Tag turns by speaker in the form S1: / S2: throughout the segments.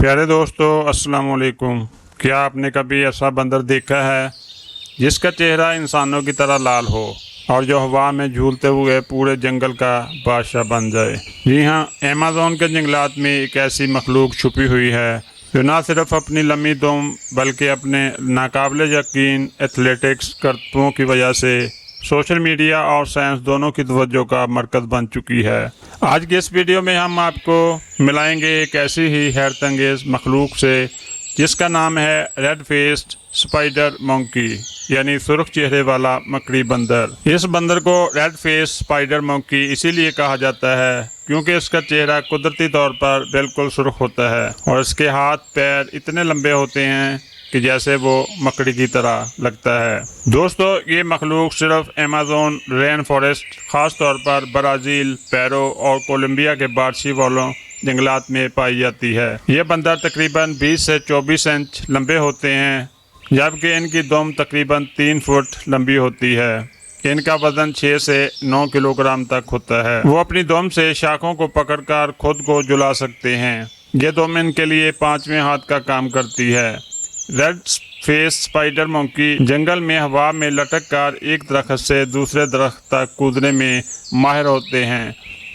S1: प्यारे दोस्तों, अस्सलाम वालेकुम। क्या आपने कभी ऐसा बंदर देखा है जिसका चेहरा इंसानों की तरह लाल हो और जो हवा में झूलते हुए पूरे जंगल का बादशाह बन जाए? जी हाँ, अमेज़न के जंगलात में एक ऐसी मखलूक छुपी हुई है जो ना सिर्फ अपनी लंबी दुम बल्कि अपने नाकाबिले यकीन एथलेटिक्स करतबों की वजह से सोशल मीडिया और साइंस दोनों की तवज्जो का मरकज़ बन चुकी है। आज के इस वीडियो में हम आपको मिलाएंगे एक ऐसी ही हैरत अंगेज़ मखलूक से जिसका नाम है रेड फेस्ड स्पाइडर मंकी, यानी सुर्ख चेहरे वाला मकड़ी बंदर। इस बंदर को रेड फेस स्पाइडर मंकी इसीलिए कहा जाता है क्योंकि इसका चेहरा कुदरती तौर पर बिल्कुल सुर्ख होता है और इसके हाथ पैर इतने लंबे होते हैं कि जैसे वो मकड़ी की तरह लगता है। दोस्तों, ये मखलूक सिर्फ अमेज़न रेन फॉरेस्ट, ख़ास तौर पर ब्राज़ील, पेरू और कोलंबिया के बारिशी वालों जंगलात में पाई जाती है। ये बंदर तकरीबन 20 से 24 इंच लंबे होते हैं, जबकि इनकी दुम तकरीबन 3 फुट लंबी होती है। इनका वजन 6 से 9 किलोग्राम तक होता है। वो अपनी दुम से शाखों को पकड़कर खुद को झुला सकते हैं। ये दुम इनके लिए 5वें हाथ का काम करती है। रेड फेस स्पाइडर मंकी जंगल में हवा में लटक कर एक दरख्त से दूसरे दरख्त तक कूदने में माहिर होते हैं।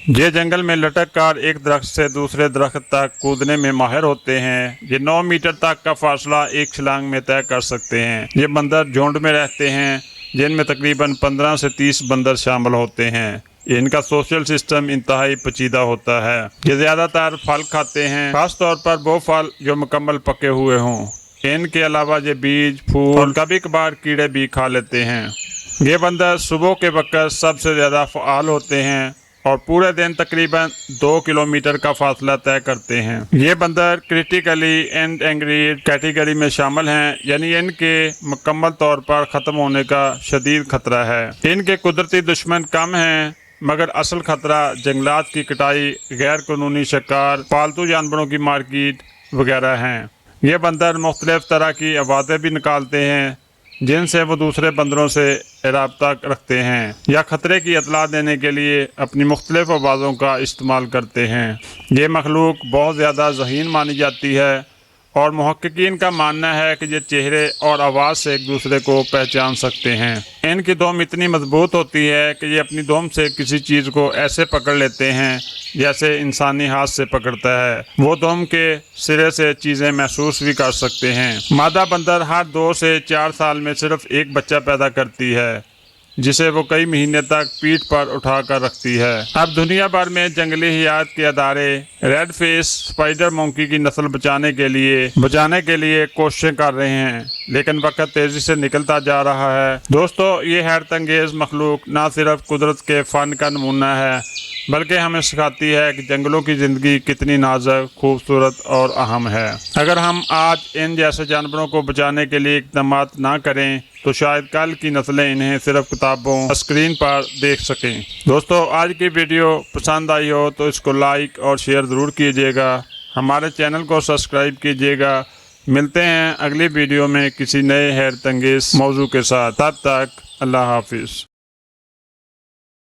S1: ये जंगल में लटक कर एक दरख्त से दूसरे दरख्त तक कूदने में माहिर होते हैं। ये 9 मीटर तक का फासला एक छलांग में तय कर सकते हैं। ये बंदर झुंड में रहते हैं, जिनमें तकरीबन 15 से 30 बंदर शामिल होते हैं। इनका सोशल सिस्टम इंतहाई पेचीदा होता है। ये ज़्यादातर फल खाते हैं, खास तौर पर वो फल जो मुकम्मल पके हुए हों। इनके अलावा ये बीज, फूल और कभी कभार कीड़े भी खा लेते हैं। ये बंदर सुबह के वक्त सबसे ज़्यादा फ़आल होते हैं और पूरे दिन तकरीबन 2 किलोमीटर का फासला तय करते हैं। ये बंदर क्रिटिकली एंडेंजर्ड कैटेगरी में शामिल हैं, यानी इनके मुकम्मल तौर पर ख़त्म होने का शदीद खतरा है। इनके कुदरती दुश्मन कम हैं, मगर असल खतरा जंगलात की कटाई, गैर कानूनी शिकार, पालतू जानवरों की मार्केट वगैरह हैं। ये बंदर मुख्तलिफ तरह की आवाज़ें भी निकालते हैं जिनसे वो दूसरे बंदरों से राब्ता रखते हैं या ख़तरे की इतला देने के लिए अपनी मुख्तलिफ आवाज़ों का इस्तेमाल करते हैं। ये मखलूक बहुत ज़्यादा ज़हीन मानी जाती है और मुहक्किकीन का मानना है कि ये चेहरे और आवाज़ से एक दूसरे को पहचान सकते हैं। इनकी दुम इतनी मजबूत होती है कि ये अपनी दुम से किसी चीज़ को ऐसे पकड़ लेते हैं जैसे इंसानी हाथ से पकड़ता है। वो दुम के सिरे से चीज़ें महसूस भी कर सकते हैं। मादा बंदर हर 2 से 4 साल में सिर्फ एक बच्चा पैदा करती है, जिसे वो कई महीने तक पीठ पर उठा कर रखती है। अब दुनिया भर में जंगली हयात के अदारे रेड फेस स्पाइडर मंकी की नस्ल बचाने के लिए कोशिशें कर रहे हैं, लेकिन वक्त तेजी से निकलता जा रहा है। दोस्तों, ये हैरत अंगेज़ मखलूक न सिर्फ कुदरत के फ़न का नमूना है, बल्कि हमें सिखाती है कि जंगलों की ज़िंदगी कितनी नाजुक, खूबसूरत और अहम है। अगर हम आज इन जैसे जानवरों को बचाने के लिए इक़दाम ना करें तो शायद कल की नस्लें इन्हें सिर्फ किताबों, स्क्रीन पर देख सकें। दोस्तों, आज की वीडियो पसंद आई हो तो इसको लाइक और शेयर ज़रूर कीजिएगा। हमारे चैनल को सब्सक्राइब कीजिएगा। मिलते हैं अगली वीडियो में किसी नए हैरत अंगेज़ मौजू के साथ। तब तक अल्लाह हाफिज़।